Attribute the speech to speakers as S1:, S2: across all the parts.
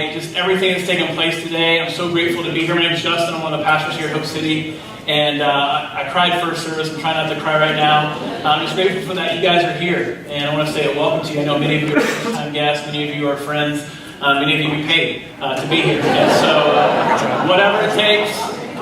S1: by just everything that's taken place today. I'm so grateful to be here. My name is Justin. I'm one of the pastors here at Hope City. And I cried first service. I'm trying not to cry right now. I'm just grateful for that you guys are here. And I want to say a welcome to you. I know many of you are first-time guests. Many of you are friends. Many of you paid to be here. And so whatever it takes,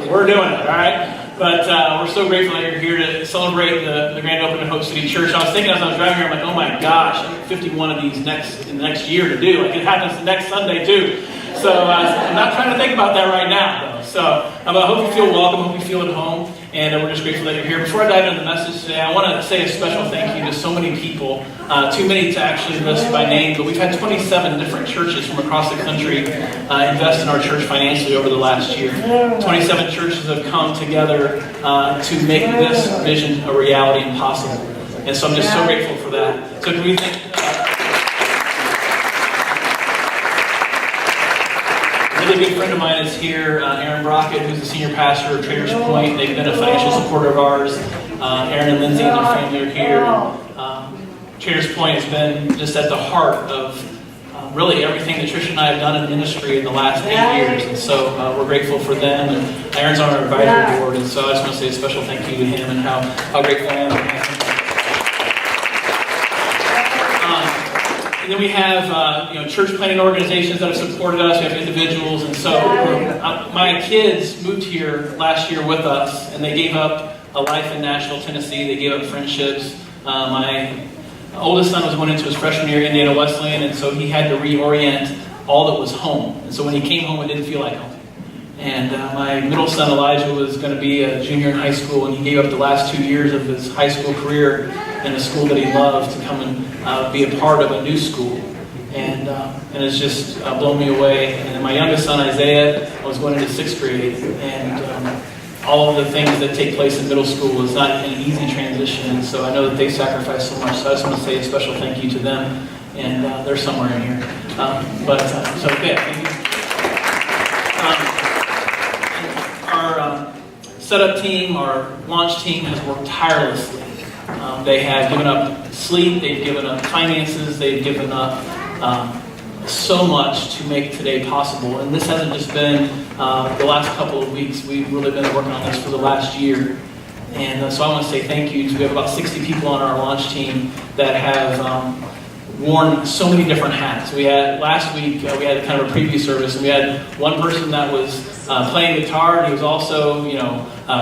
S1: we're doing it, all right? But we're so grateful that you're here to celebrate the grand opening of Hope City Church. I was thinking as I was driving here, I'm like, oh my gosh, I have 51 of these in the next year to do. Like it happens next Sunday too. So I'm not trying to think about that right now, though. So I hope you feel welcome, hope you feel at home, and we're just grateful that you're here. Before I dive into the message today, I want to say a special thank you to so many people, too many to actually list by name, but we've had 27 different churches from across the country invest in our church financially over the last year. 27 churches have come together to make this vision a reality and possible. And so I'm just so grateful for that. So can we thank a really good friend of mine is here, Aaron Brockett, who's the senior pastor of Traders Point. They've been a financial supporter of ours. Aaron and Lindsay and their family are here. Traders Point has been just at the heart of really everything that Tricia and I have done in ministry in the last 8 years. And so we're grateful for them. And Aaron's on our advisory board. And so I just want to say a special thank you to him and how grateful I am. And then we have church planting organizations that have supported us. We have individuals. And so my kids moved here last year with us, and they gave up a life in Nashville, Tennessee. They gave up friendships. My oldest son was going into his freshman year at Indiana Wesleyan, and so he had to reorient all that was home. And so when he came home, it didn't feel like home. And my middle son, Elijah, was going to be a junior in high school, and he gave up the last 2 years of his high school career in a school that he loved to come and be a part of a new school. And it's just blown me away. And then my youngest son, Isaiah, was going into 6th grade, and all of the things that take place in middle school is not an easy transition. And so I know that they sacrifice so much. So I just want to say a special thank you to them. And they're somewhere in here. So thank you. Our setup team, our launch team has worked tirelessly. They have given up sleep, they've given up finances, they've given up so much to make today possible. And this hasn't just been the last couple of weeks. We've really been working on this for the last year. And so I want to say thank you. We have about 60 people on our launch team that have worn so many different hats. We had last week, we had kind of a preview service, and we had one person that was playing guitar, and he was also,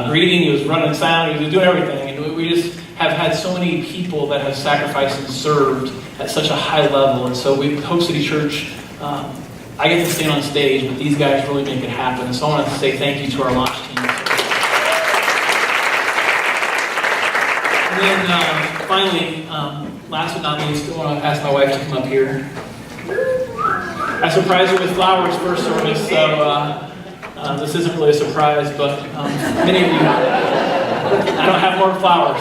S1: greeting, he was running sound, he was doing everything. And we just have had so many people that have sacrificed and served at such a high level. And so Hope City Church, I get to stand on stage, but these guys really make it happen. So I want to say thank you to our launch team. And then finally, last but not least, I want to ask my wife to come up here. I surprised her with flowers first service, so this isn't really a surprise, but many of you, I don't have more flowers.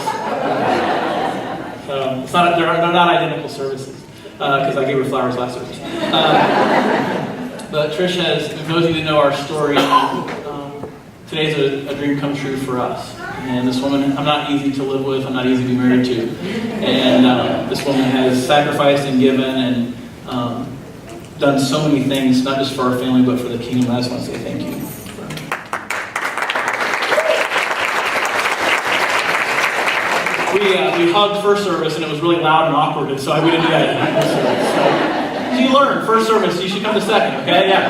S1: So they're not identical services, because I gave her flowers last service. But Trish has, for those of you that know our story, today's a dream come true for us. And this woman, I'm not easy to live with, I'm not easy to be married to. And this woman has sacrificed and given and done so many things, not just for our family, but for the kingdom. I just want to say thank you. We hugged first service, and it was really loud and awkward, and so we didn't do that in first service. So you learn, first service, you should come to second, okay? Yeah.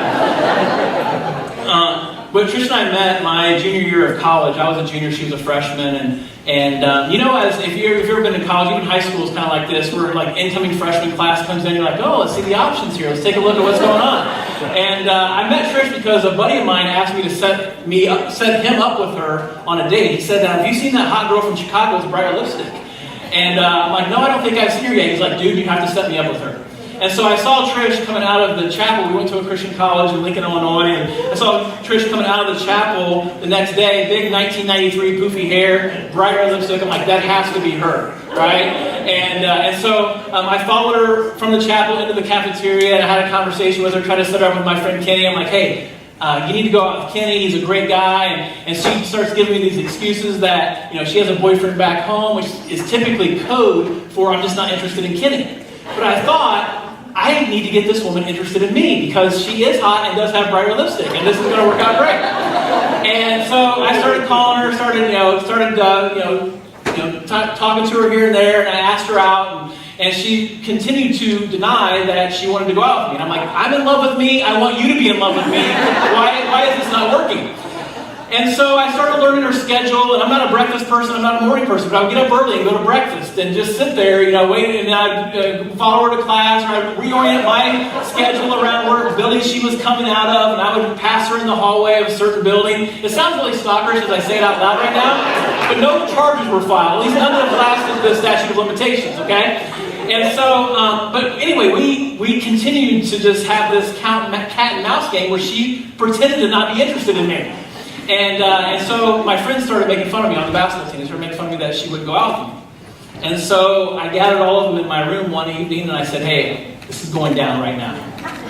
S1: But Trish and I met my junior year of college. I was a junior, she was a freshman, and as if you've ever been to college, even high school is kind of like this, where like incoming freshman class comes in, you're like, oh, let's see the options here, let's take a look at what's going on. And I met Trish because a buddy of mine asked me to set him up with her on a date. He said, have you seen that hot girl from Chicago with brighter lipstick? And I'm like, no, I don't think I've seen her yet. He's like, dude, you have to set me up with her. And so I saw Trish coming out of the chapel. We went to a Christian college in Lincoln, Illinois, and I saw Trish coming out of the chapel the next day, big 1993 poofy hair, bright red lipstick. I'm like, that has to be her, right? And so I followed her from the chapel into the cafeteria, and I had a conversation with her, tried to set her up with my friend Kenny. I'm like, hey, you need to go out with Kenny, he's a great guy. And she starts giving me these excuses that she has a boyfriend back home, which is typically code for I'm just not interested in Kenny. But I thought, I need to get this woman interested in me because she is hot and does have brighter lipstick, and this is going to work out great. And so I started calling her, talking to her here and there, and I asked her out, and she continued to deny that she wanted to go out with me. And I'm like, I'm in love with me. I want you to be in love with me. Why is this not working? And so I started learning her schedule, and I'm not a breakfast person, I'm not a morning person, but I would get up early and go to breakfast and just sit there, wait, and I'd follow her to class, or I'd reorient my schedule around where building she was coming out of, and I would pass her in the hallway of a certain building. It sounds really stalkerish as I say it out loud right now, but no charges were filed, at least none of them lasted the statute of limitations, okay? And so, but anyway, we continued to just have this cat and mouse game where she pretended to not be interested in me. And so my friends started making fun of me on the basketball team. They started making fun of me that she wouldn't go out with me. And so I gathered all of them in my room one evening and I said, hey, this is going down right now.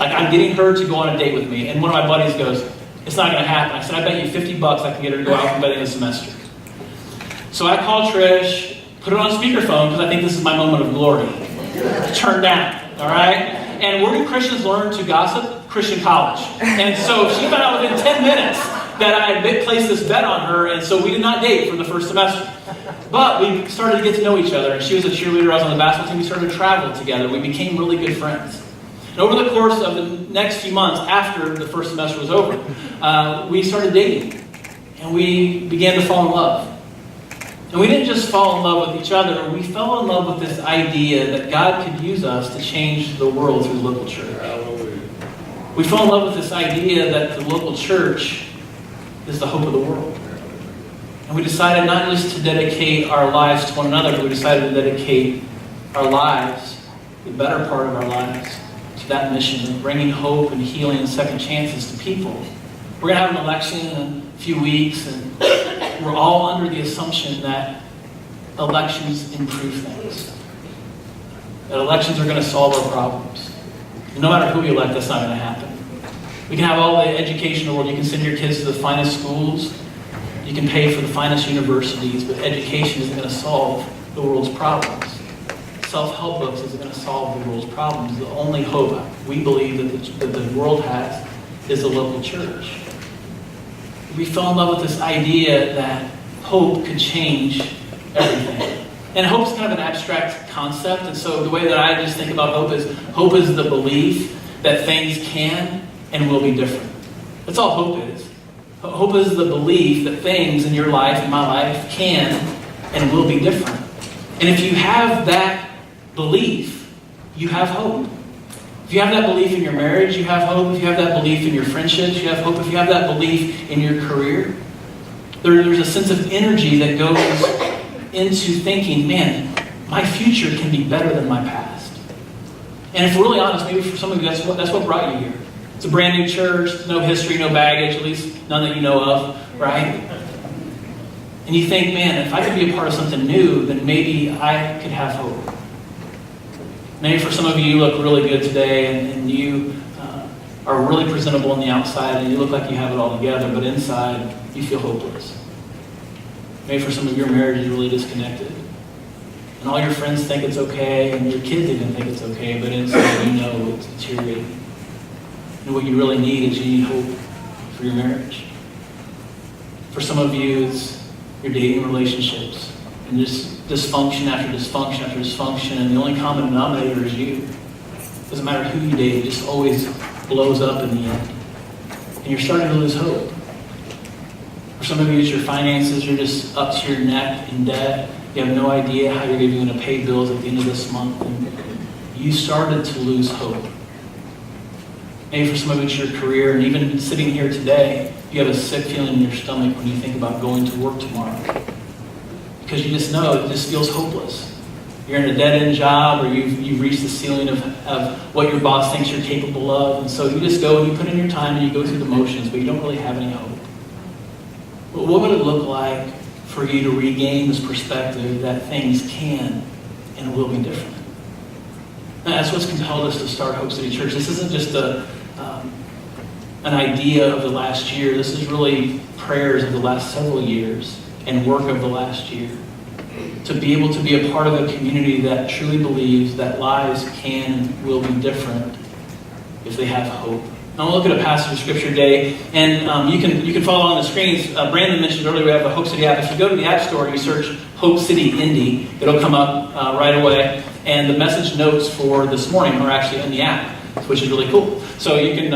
S1: Like, I'm getting her to go on a date with me. And one of my buddies goes, it's not going to happen. I said, I bet you $50 I can get her to go out by the end of the semester. So I called Trish, put it on speakerphone because I think this is my moment of glory. Turn down, all right? And where do Christians learn to gossip? Christian college. And so she found out within 10 minutes that I had placed this bet on her, and so we did not date for the first semester. But we started to get to know each other, and she was a cheerleader, I was on the basketball team, we started to travel together, we became really good friends. And over the course of the next few months, after the first semester was over, we started dating, and we began to fall in love. And we didn't just fall in love with each other, we fell in love with this idea that God could use us to change the world through the local church. We fell in love with this idea that the local church is the hope of the world. And we decided not just to dedicate our lives to one another, but we decided to dedicate our lives, the better part of our lives, to that mission of bringing hope and healing and second chances to people. We're going to have an election in a few weeks, and we're all under the assumption that elections improve things. That elections are going to solve our problems. And no matter who we elect, that's not going to happen. We can have all the education in the world. You can send your kids to the finest schools. You can pay for the finest universities, but education isn't going to solve the world's problems. Self-help books isn't going to solve the world's problems. The only hope we believe that the world has is the local church. We fell in love with this idea that hope could change everything. And hope is kind of an abstract concept, and so the way that I just think about hope is the belief that things can and will be different. That's all hope is. Hope is the belief that things in your life, in my life, can and will be different. And if you have that belief, you have hope. If you have that belief in your marriage, you have hope. If you have that belief in your friendships, you have hope. If you have that belief in your career, there's a sense of energy that goes into thinking, man, my future can be better than my past. And if we're really honest, maybe for some of you, that's what brought you here. It's a brand new church, no history, no baggage, at least none that you know of, right? And you think, man, if I could be a part of something new, then maybe I could have hope. Maybe for some of you, you look really good today, and you are really presentable on the outside, and you look like you have it all together, but inside, you feel hopeless. Maybe for some of your marriage is really disconnected. And all your friends think it's okay, and your kids even think it's okay, but inside you know it's deteriorating. And what you really need is you need hope for your marriage. For some of you, it's your dating relationships, and just dysfunction after dysfunction after dysfunction, and the only common denominator is you. Doesn't matter who you date, it just always blows up in the end. And you're starting to lose hope. For some of you, it's your finances, you're just up to your neck in debt. You have no idea how you're going to pay bills at the end of this month. And you started to lose hope. Maybe for some of you, it's your career, and even sitting here today, you have a sick feeling in your stomach when you think about going to work tomorrow. Because you just know it just feels hopeless. You're in a dead-end job, or you've reached the ceiling of what your boss thinks you're capable of, and so you just go and you put in your time and you go through the motions, but you don't really have any hope. But what would it look like for you to regain this perspective that things can and will be different? And that's what's compelled us to start Hope City Church. This isn't just an idea of the last year. This is really prayers of the last several years and work of the last year. to be able to be a part of a community that truly believes that lives can and will be different if they have hope. I'm going to look at a passage of Scripture today, and you can follow on the screens. Brandon mentioned earlier we have the Hope City app. If you go to the App Store and you search Hope City Indy, it'll come up right away. And the message notes for this morning are actually in the app, which is really cool. So you can,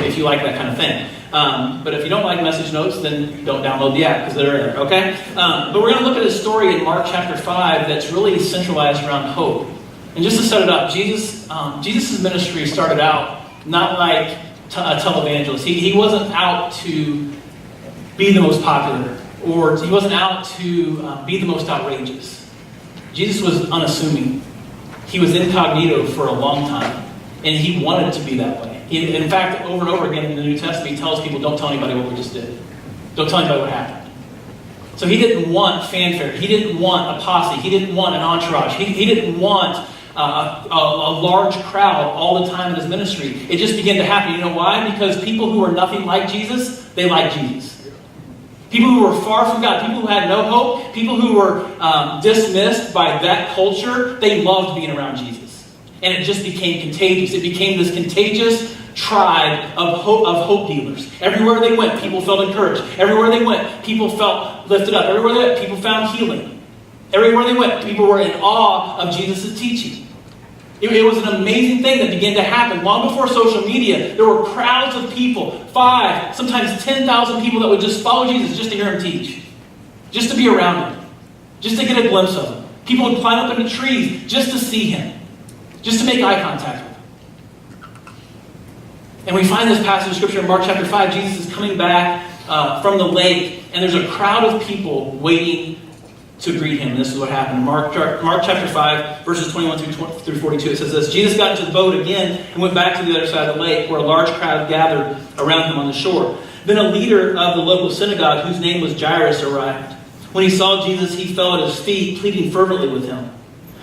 S1: if you like that kind of thing. But if you don't like message notes, then don't download the app because they're there, okay? But we're going to look at a story in Mark chapter 5 that's really centralized around hope. And just to set it up, Jesus' ministry started out not like a televangelist. He wasn't out to be the most popular, or he wasn't out to be the most outrageous. Jesus was unassuming. He was incognito for a long time, and he wanted to be that way. In fact, over and over again in the New Testament, he tells people, don't tell anybody what we just did. Don't tell anybody what happened. So he didn't want fanfare. He didn't want a posse. He didn't want an entourage. He didn't want a large crowd all the time in his ministry. It just began to happen. You know why? Because people who are nothing like Jesus, they like Jesus. People who were far from God, people who had no hope, people who were dismissed by that culture, they loved being around Jesus. And it just became contagious. It became this contagious tribe of hope dealers. Everywhere they went, people felt encouraged. Everywhere they went, people felt lifted up. Everywhere they went, people found healing. Everywhere they went, people were in awe of Jesus' teaching. It was an amazing thing that began to happen. Long before social media, there were crowds of people, 5, sometimes 10,000 people that would just follow Jesus just to hear him teach. Just to be around him. Just to get a glimpse of him. People would climb up into trees just to see him. Just to make eye contact with him. And we find this passage of Scripture in Mark chapter 5. Jesus is coming back from the lake, and there's a crowd of people waiting to greet him. And this is what happened. Mark chapter 5, verses 21 through 42. It says this: Jesus got into the boat again and went back to the other side of the lake, where a large crowd gathered around him on the shore. Then a leader of the local synagogue, whose name was Jairus, arrived. When he saw Jesus, he fell at his feet, pleading fervently with him.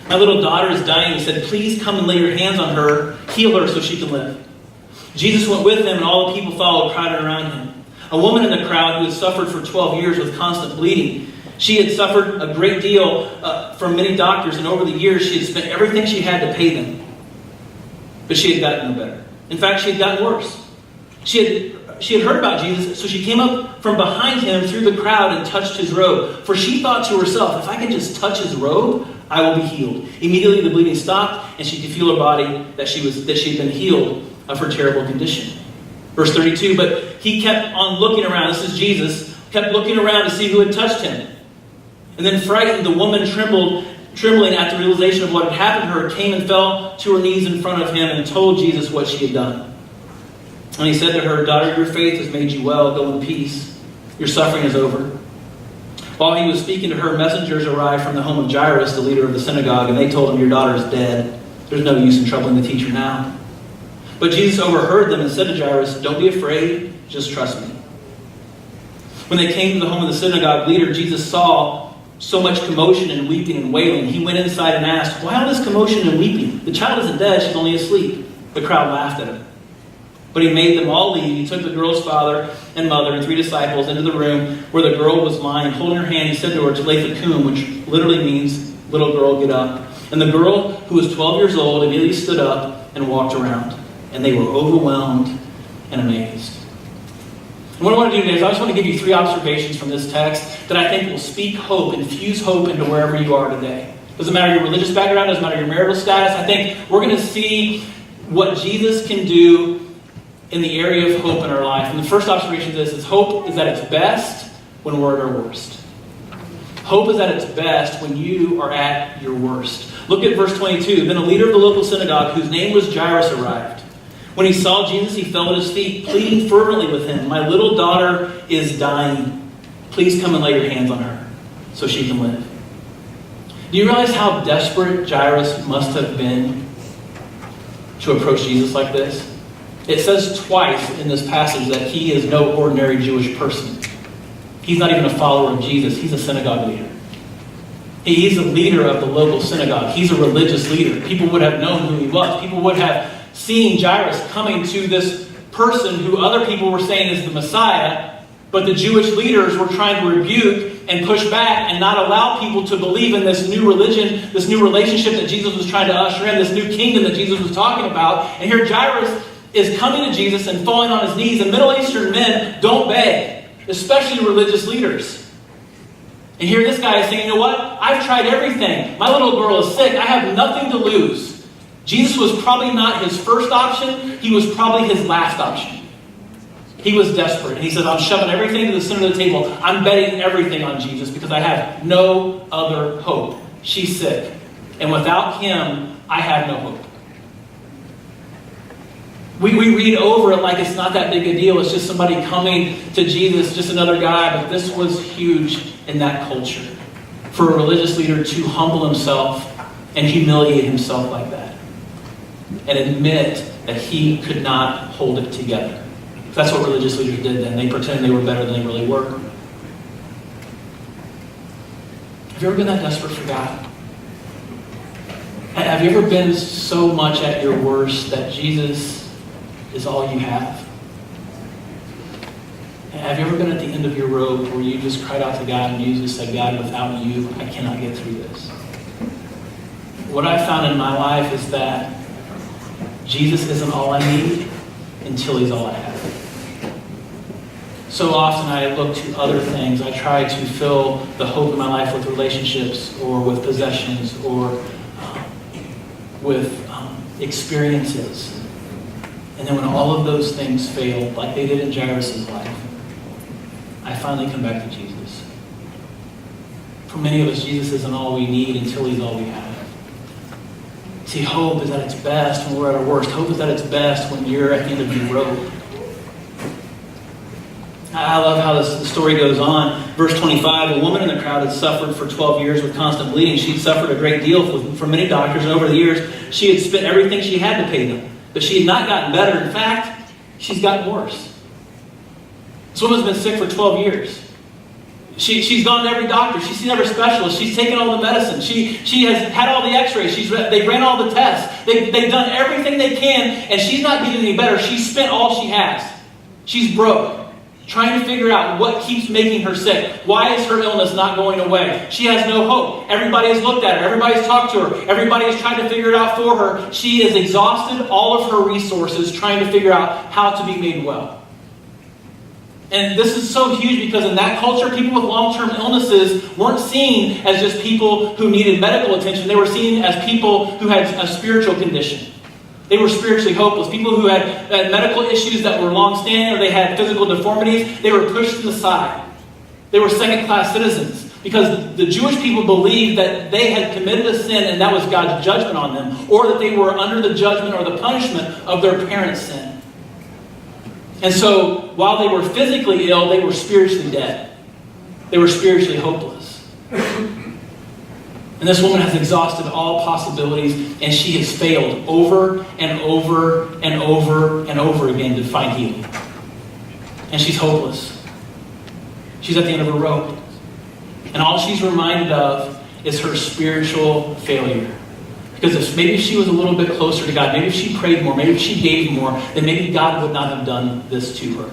S1: "My little daughter is dying," he said. "Please come and lay your hands on her, heal her so she can live." Jesus went with them, and all the people followed, crowded around him. A woman in the crowd who had suffered for 12 years with constant bleeding. She had suffered a great deal from many doctors, and over the years she had spent everything she had to pay them. But she had gotten no better. In fact, she had gotten worse. She had heard about Jesus, so she came up from behind him through the crowd and touched his robe. For she thought to herself, if I can just touch his robe, I will be healed. Immediately the bleeding stopped, and she could feel her body that she had been healed of her terrible condition. Verse 32, but he kept on looking around. This is Jesus. Kept looking around to see who had touched him. And then frightened, the woman trembling at the realization of what had happened to her, came and fell to her knees in front of him and told Jesus what she had done. And he said to her, "Daughter, your faith has made you well. Go in peace. Your suffering is over." While he was speaking to her, messengers arrived from the home of Jairus, the leader of the synagogue, and they told him, "Your daughter is dead. There's no use in troubling the teacher now." But Jesus overheard them and said to Jairus, "Don't be afraid. Just trust me." When they came to the home of the synagogue leader, Jesus saw so much commotion and weeping and wailing. He went inside and asked, "Why all this commotion and weeping? The child isn't dead, she's only asleep." The crowd laughed at him. But he made them all leave. He took the girl's father and mother and 3 disciples into the room where the girl was lying. Holding her hand, he said to her, "Talitha kum," which literally means, "Little girl, get up." And the girl, who was 12 years old, immediately stood up and walked around. And they were overwhelmed and amazed. And what I want to do today is I just want to give you 3 observations from this text that I think will speak hope, infuse hope into wherever you are today. Doesn't matter your religious background, doesn't matter your marital status. I think we're going to see what Jesus can do in the area of hope in our life. And the first observation of this is hope is at its best when we're at our worst. Hope is at its best when you are at your worst. Look at verse 22. Then a leader of the local synagogue, whose name was Jairus, arrived. When he saw Jesus, he fell at his feet, pleading fervently with him. "My little daughter is dying. Please come and lay your hands on her so she can live." Do you realize how desperate Jairus must have been to approach Jesus like this? It says twice in this passage that he is no ordinary Jewish person. He's not even a follower of Jesus. He's a synagogue leader. He's a leader of the local synagogue. He's a religious leader. People would have known who he was. People would have seen Jairus coming to this person who other people were saying is the Messiah, But the Jewish leaders were trying to rebuke and push back and not allow people to believe in this new religion, this new relationship that Jesus was trying to usher in, this new kingdom that Jesus was talking about. And here Jairus is coming to Jesus and falling on his knees. And Middle Eastern men don't beg, especially religious leaders. And here this guy is saying, you know what? I've tried everything. My little girl is sick. I have nothing to lose. Jesus was probably not his first option. He was probably his last option. He was desperate. And he says, I'm shoving everything to the center of the table. I'm betting everything on Jesus because I have no other hope. She's sick. And without him, I have no hope. We read over it like it's not that big a deal. It's just somebody coming to Jesus, just another guy. But this was huge in that culture. For a religious leader to humble himself and humiliate himself like that. And admit that he could not hold it together. That's what religious leaders did then. They pretended they were better than they really were. Have you ever been that desperate for God? Have you ever been so much at your worst that Jesus is all you have? Have you ever been at the end of your rope where you just cried out to God and you just said, God, without you, I cannot get through this? What I found in my life is that Jesus isn't all I need until he's all I have. So often I look to other things. I try to fill the hope in my life with relationships or with possessions or with experiences. And then when all of those things fail, like they did in Jairus' life, I finally come back to Jesus. For many of us, Jesus isn't all we need until he's all we have. See, hope is at its best when we're at our worst. Hope is at its best when you're at the end of your rope. I love how the story goes on. Verse 25, a woman in the crowd had suffered for 12 years with constant bleeding. She'd suffered a great deal from many doctors, and over the years, she had spent everything she had to pay them. But she had not gotten better. In fact, she's gotten worse. This woman's been sick for 12 years. She's gone to every doctor. She's seen every specialist. She's taken all the medicine. She has had all the x-rays. They ran all the tests. They've done everything they can, and she's not getting any better. She's spent all she has. She's broke, trying to figure out what keeps making her sick. Why is her illness not going away? She has no hope. Everybody has looked at her. Everybody's talked to her. Everybody has tried to figure it out for her. She has exhausted all of her resources trying to figure out how to be made well. And this is so huge because in that culture, people with long-term illnesses weren't seen as just people who needed medical attention. They were seen as people who had a spiritual condition. They were spiritually hopeless. People who had medical issues that were long-standing or they had physical deformities, they were pushed to the side. They were second-class citizens because the Jewish people believed that they had committed a sin and that was God's judgment on them, or that they were under the judgment or the punishment of their parents' sin. And so, while they were physically ill, they were spiritually dead. They were spiritually hopeless. And this woman has exhausted all possibilities, and she has failed over and over and over and over again to find healing. And she's hopeless. She's at the end of her rope. And all she's reminded of is her spiritual failure. Because maybe if she was a little bit closer to God, maybe if she prayed more, maybe if she gave more, then maybe God would not have done this to her.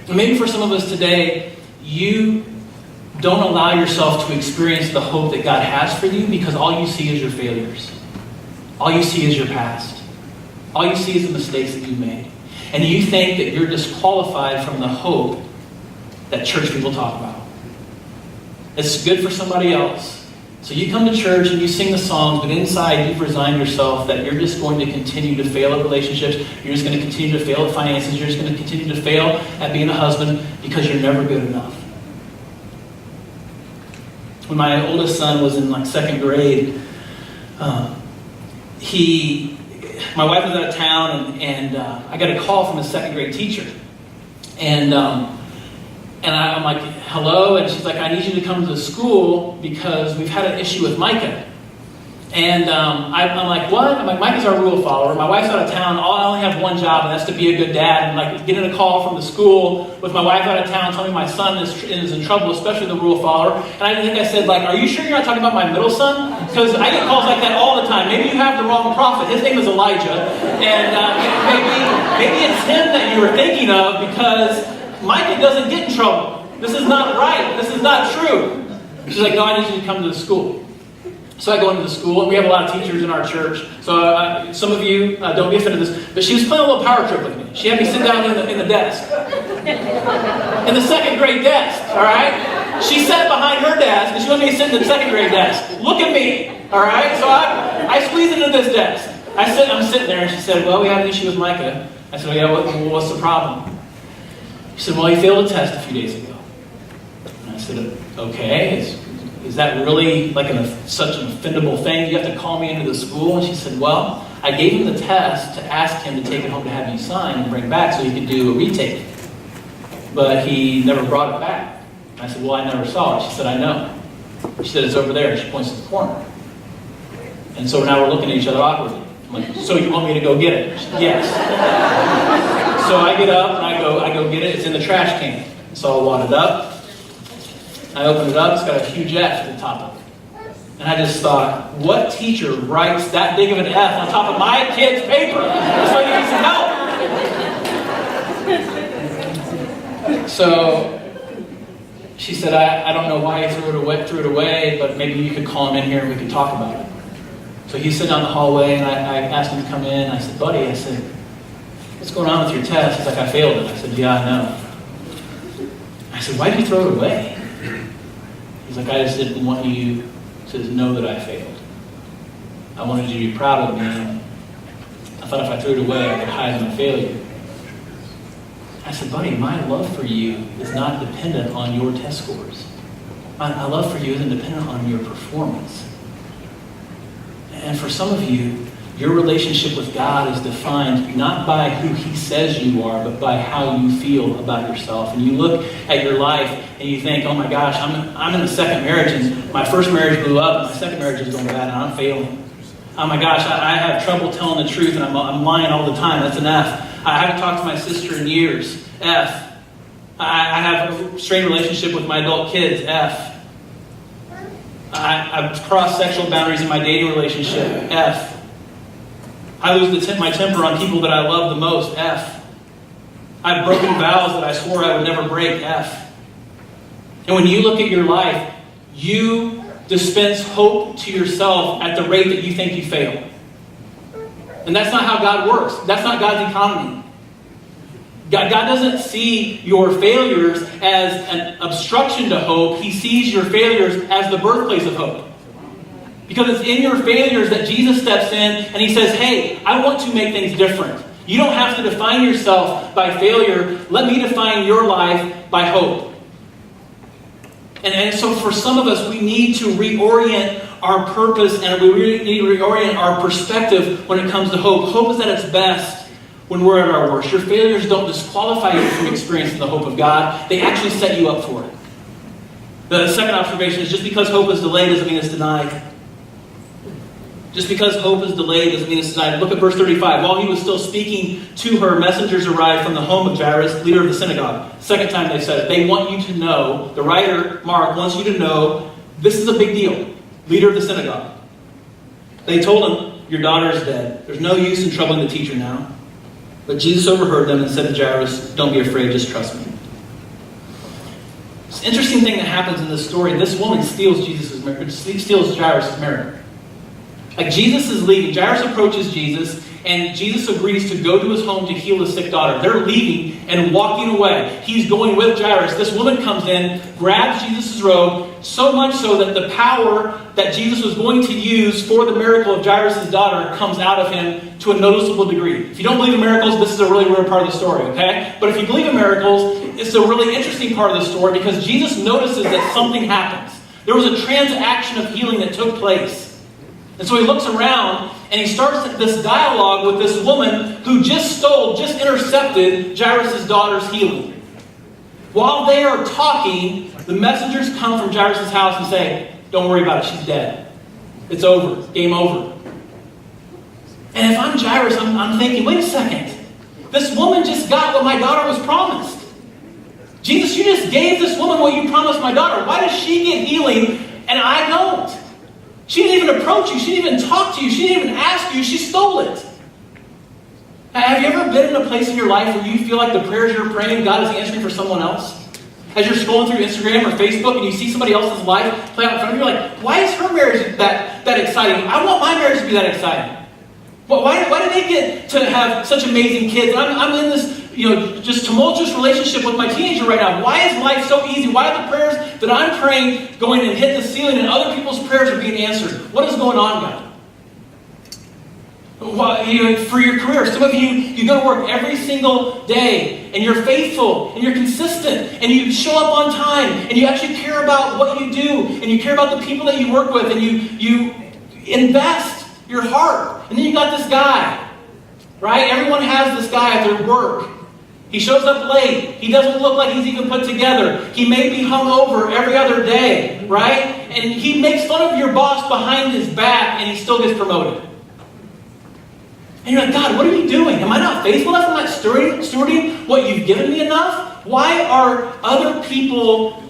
S1: And maybe for some of us today, you don't allow yourself to experience the hope that God has for you because all you see is your failures. All you see is your past. All you see is the mistakes that you've made. And you think that you're disqualified from the hope that church people talk about. It's good for somebody else. So you come to church and you sing the songs, but inside you've resigned yourself that you're just going to continue to fail at relationships. You're just going to continue to fail at finances. You're just going to continue to fail at being a husband because you're never good enough. When my oldest son was in second grade, my wife was out of town and I got a call from his second grade teacher. And I'm like, hello? And she's like, I need you to come to the school because we've had an issue with Micah. And I'm like, what? I'm like, Micah's our rule follower. My wife's out of town. I only have one job, and that's to be a good dad. And getting a call from the school with my wife out of town telling me my son is in trouble, especially the rule follower. And I think I said, are you sure you're not talking about my middle son? Because I get calls like that all the time. Maybe you have the wrong prophet. His name is Elijah. And maybe it's him that you were thinking of because Micah doesn't get in trouble. This is not right. This is not true. She's like, no, I need you to come to the school. So I go into the school, and we have a lot of teachers in our church. So some of you don't be offended with this, but she was playing a little power trip with me. She had me sit down in the desk. In the second grade desk, all right? She sat behind her desk, and she wanted me to sit in the second grade desk. Look at me, all right? So I squeeze into this desk. I'm sitting there, and she said, well, we have an issue with Micah. I said, yeah, what's the problem? She said, well, he failed a test a few days ago. And I said, okay, is that really like such an offendable thing? You have to call me into the school? And she said, well, I gave him the test to ask him to take it home to have you sign and bring back so he could do a retake. But he never brought it back. And I said, well, I never saw it. She said, I know. She said, it's over there. And she points to the corner. And so now we're looking at each other awkwardly. I'm like, so you want me to go get it? She said, yes. So I get up and I go get it. It's in the trash can. So I wad it up. I open it up, it's got a huge F at the top of it. And I just thought, what teacher writes that big of an F on top of my kid's paper? So he needs some help. So she said, I don't know why he threw it away, but maybe you could call him in here and we could talk about it. So he's sitting down the hallway, and I asked him to come in. I said, buddy, I said, what's going on with your test? He's like, I failed it. I said, yeah, I know. I said, why did you throw it away? He's like, I just didn't want you to know that I failed. I wanted you to be proud of me. I thought if I threw it away, I could hide my failure. I said, buddy, my love for you is not dependent on your test scores. My love for you isn't dependent on your performance. And for some of you, your relationship with God is defined not by who He says you are, but by how you feel about yourself. And you look at your life and you think, oh my gosh, I'm in the second marriage, and my first marriage blew up, and my second marriage is going bad, and I'm failing. Oh my gosh, I have trouble telling the truth, and I'm lying all the time. That's an F. I haven't talked to my sister in years. F. I have a strained relationship with my adult kids. F. I've crossed sexual boundaries in my dating relationship. F. I lose my temper on people that I love the most. F. I've broken vows that I swore I would never break. F. And when you look at your life, you dispense hope to yourself at the rate that you think you fail. And that's not how God works. That's not God's economy. God doesn't see your failures as an obstruction to hope. He sees your failures as the birthplace of hope. Because it's in your failures that Jesus steps in and He says, hey, I want to make things different. You don't have to define yourself by failure. Let me define your life by hope. And so for some of us, we need to reorient our purpose, and we really need to reorient our perspective when it comes to hope. Hope is at its best when we're at our worst. Your failures don't disqualify you from experiencing the hope of God. They actually set you up for it. The second observation is just because hope is delayed doesn't mean it's denied. Just because hope is delayed doesn't mean it's denied. Look at verse 35. While he was still speaking to her, messengers arrived from the home of Jairus, leader of the synagogue. Second time they said it. They want you to know, the writer, Mark, wants you to know, this is a big deal. Leader of the synagogue. They told him, your daughter is dead. There's no use in troubling the teacher now. But Jesus overheard them and said to Jairus, don't be afraid, just trust me. It's an interesting thing that happens in this story. This woman steals Jairus' marriage. Like Jesus is leaving. Jairus approaches Jesus, and Jesus agrees to go to his home to heal his sick daughter. They're leaving and walking away. He's going with Jairus. This woman comes in, grabs Jesus' robe, so much so that the power that Jesus was going to use for the miracle of Jairus' daughter comes out of him to a noticeable degree. If you don't believe in miracles, this is a really rare part of the story, okay? But if you believe in miracles, it's a really interesting part of the story because Jesus notices that something happens. There was a transaction of healing that took place. And so he looks around and he starts this dialogue with this woman who just intercepted Jairus' daughter's healing. While they are talking, the messengers come from Jairus' house and say, don't worry about it, she's dead. It's over. Game over. And if I'm Jairus, I'm thinking, wait a second. This woman just got what my daughter was promised. Jesus, you just gave this woman what you promised my daughter. Why does she get healing and I don't? She didn't even approach you. She didn't even talk to you. She didn't even ask you. She stole it. Have you ever been in a place in your life where you feel like the prayers you're praying, God is answering for someone else? As you're scrolling through Instagram or Facebook and you see somebody else's life play out in front of you, you're like, why is her marriage that exciting? I want my marriage to be that exciting. Why do they get to have such amazing kids? I'm in this, just tumultuous relationship with my teenager right now. Why is life so easy? Why are the prayers that I'm praying going and hit the ceiling and other people's prayers are being answered? What is going on, God? For your career, some of you go to work every single day and you're faithful and you're consistent and you show up on time and you actually care about what you do and you care about the people that you work with and you invest your heart. And then you got this guy, right? Everyone has this guy at their work. He shows up late. He doesn't look like he's even put together. He may be hungover every other day, right? And he makes fun of your boss behind his back and he still gets promoted. And you're like, God, what are you doing? Am I not faithful enough? Am I not stewarding what you've given me enough? Why are other people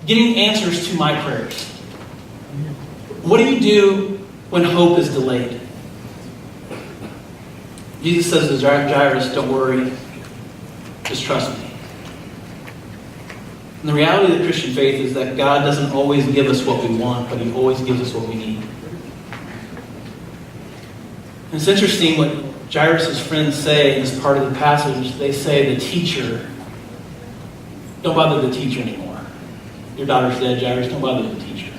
S1: getting answers to my prayers? What do you do when hope is delayed? Jesus says to Jairus, don't worry, just trust me. And the reality of the Christian faith is that God doesn't always give us what we want, but He always gives us what we need. And it's interesting what Jairus' friends say in this part of the passage. They say the teacher, don't bother the teacher anymore. Your daughter's dead, Jairus, don't bother the teacher.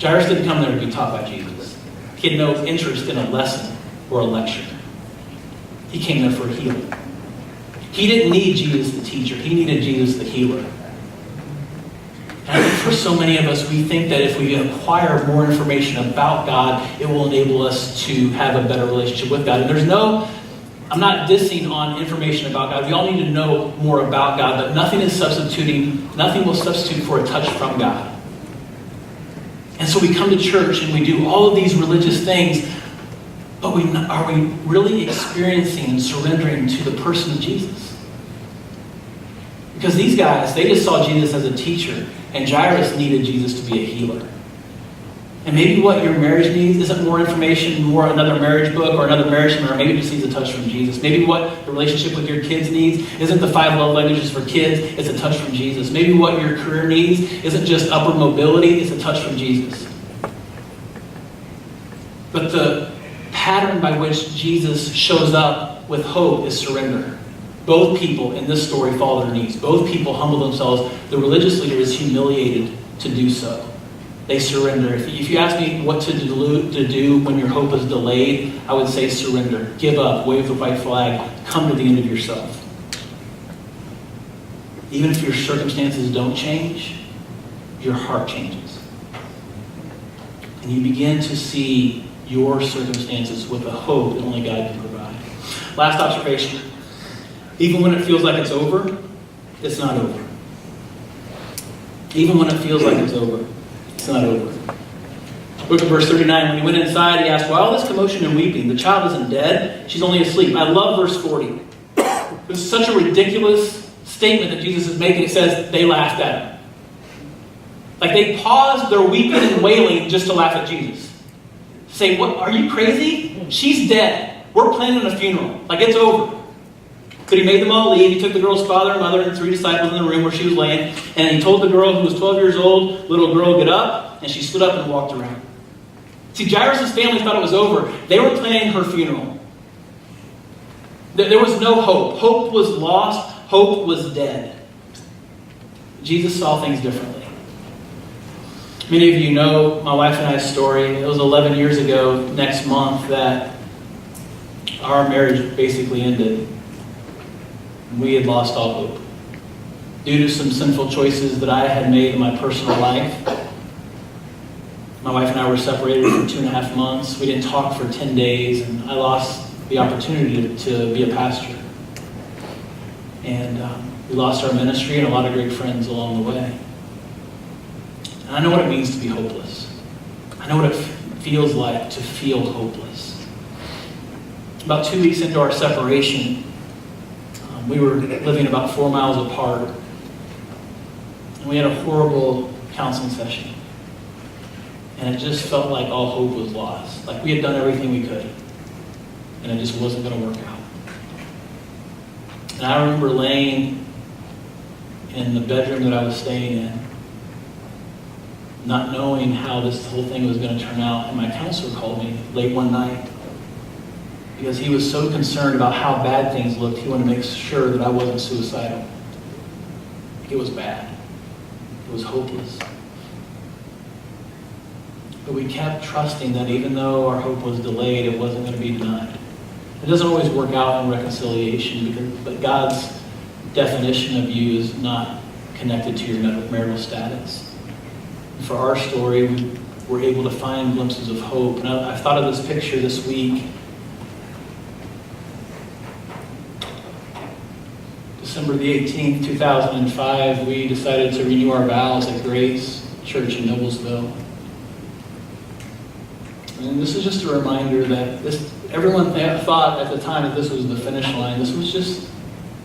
S1: Jairus didn't come there to be taught by Jesus. He had no interest in a lesson or a lecture. He came there for healing. He didn't need Jesus the teacher. He needed Jesus the healer. And I think for so many of us, we think that if we acquire more information about God, it will enable us to have a better relationship with God. And I'm not dissing on information about God. We all need to know more about God, but nothing will substitute for a touch from God. And so we come to church and we do all of these religious things, but are we really experiencing and surrendering to the person of Jesus? Because these guys, they just saw Jesus as a teacher, and Jairus needed Jesus to be a healer. And maybe what your marriage needs isn't more information, more another marriage book or another marriage seminar. Maybe it just needs a touch from Jesus. Maybe what the relationship with your kids needs isn't the 5 love languages for kids, it's a touch from Jesus. Maybe what your career needs isn't just upward mobility, it's a touch from Jesus. But the pattern by which Jesus shows up with hope is surrender. Both people in this story fall to their knees. Both people humble themselves. The religious leader is humiliated to do so. They surrender. If you ask me what to do when your hope is delayed, I would say surrender. Give up. Wave the white flag. Come to the end of yourself. Even if your circumstances don't change, your heart changes. And you begin to see your circumstances with a hope that only God can provide. Last observation. Even when it feels like it's over, it's not over. Even when it feels like it's over, it's not over. Look at verse 39. When he went inside, he asked, why all this commotion and weeping? The child isn't dead. She's only asleep. I love verse 40. This is such a ridiculous statement that Jesus is making. It says they laughed at him. Like they paused their weeping and wailing just to laugh at Jesus. Say, what? Are you crazy? She's dead. We're planning a funeral. Like it's over. But he made them all leave. He took the girl's father and mother and 3 disciples in the room where she was laying. And he told the girl who was 12 years old, little girl, get up. And she stood up and walked around. See, Jairus' family thought it was over. They were planning her funeral. There was no hope. Hope was lost. Hope was dead. Jesus saw things differently. Many of you know my wife and I's story. It was 11 years ago next month that our marriage basically ended. We had lost all hope. Due to some sinful choices that I had made in my personal life. My wife and I were separated for 2.5 months. We didn't talk for 10 days, and I lost the opportunity to be a pastor. And we lost our ministry and a lot of great friends along the way. And I know what it means to be hopeless. I know what it feels like to feel hopeless. About 2 weeks into our separation, we were living about 4 miles apart. And we had a horrible counseling session. And it just felt like all hope was lost. Like we had done everything we could. and it just wasn't going to work out. And I remember laying in the bedroom that I was staying in, not knowing how this whole thing was going to turn out, and my counselor called me late one night because he was so concerned about how bad things looked. He wanted to make sure that I wasn't suicidal. It was bad. It was hopeless. But we kept trusting that even though our hope was delayed, it wasn't going to be denied. It doesn't always work out in reconciliation, but God's definition of you is not connected to your marital status. And for our story, we were able to find glimpses of hope. And I thought of this picture this week. December the 18th, 2005, we decided to renew our vows at Grace Church in Noblesville. And this is just a reminder that everyone thought at the time that this was the finish line. This was just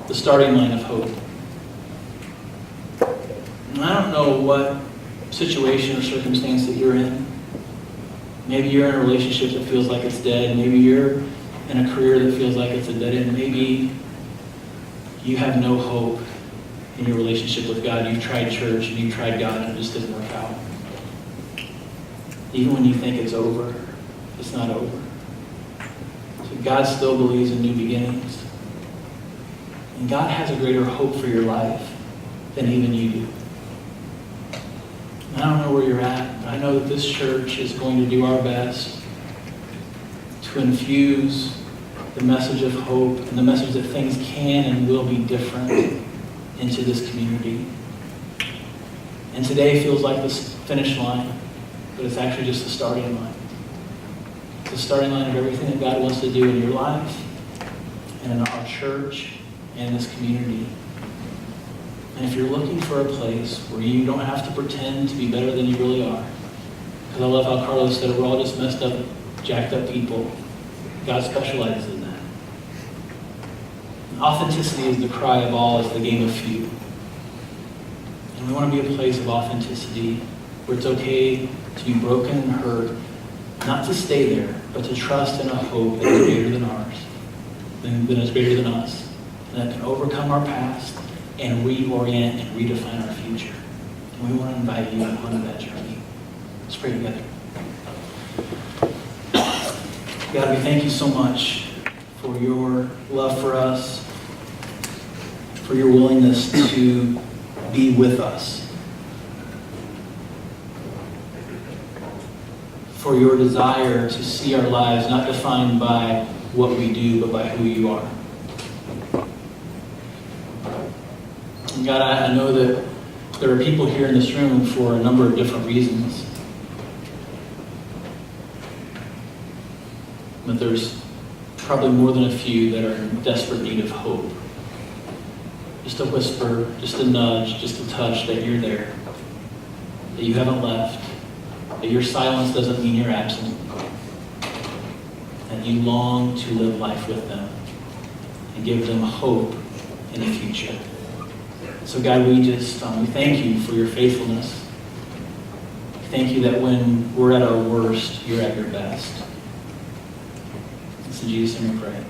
S1: the starting line of hope. And I don't know what situation or circumstance that you're in. Maybe you're in a relationship that feels like it's dead. Maybe you're in a career that feels like it's a dead end. Maybe you have no hope in your relationship with God. You've tried church and you've tried God and it just didn't work out. Even when you think it's over, it's not over. So God still believes in new beginnings. And God has a greater hope for your life than even you do. And I don't know where you're at, but I know that this church is going to do our best to infuse the message of hope and the message that things can and will be different into this community. And today feels like this finish line, but it's actually just the starting line. It's the starting line of everything that God wants to do in your life and in our church and in this community. And if you're looking for a place where you don't have to pretend to be better than you really are, because I love how Carlos said we're all just messed up, jacked up people. God specializes in that. And authenticity is the cry of all, it's the game of few. And we want to be a place of authenticity where it's okay to be broken and hurt, not to stay there, but to trust in a hope that is greater than ours, that is greater than us, and that can overcome our past and reorient and redefine our future. And we want to invite you on that journey. Let's pray together. God, we thank you so much for your love for us, for your willingness to be with us, for your desire to see our lives not defined by what we do, but by who you are. And God, I know that there are people here in this room for a number of different reasons. But there's probably more than a few that are in desperate need of hope. Just a whisper, just a nudge, just a touch that you're there, that you haven't left, that your silence doesn't mean you're absent, that you long to live life with them and give them hope in the future. So God, we thank you for your faithfulness. Thank you that when we're at our worst, you're at your best. It's in Jesus' name we pray.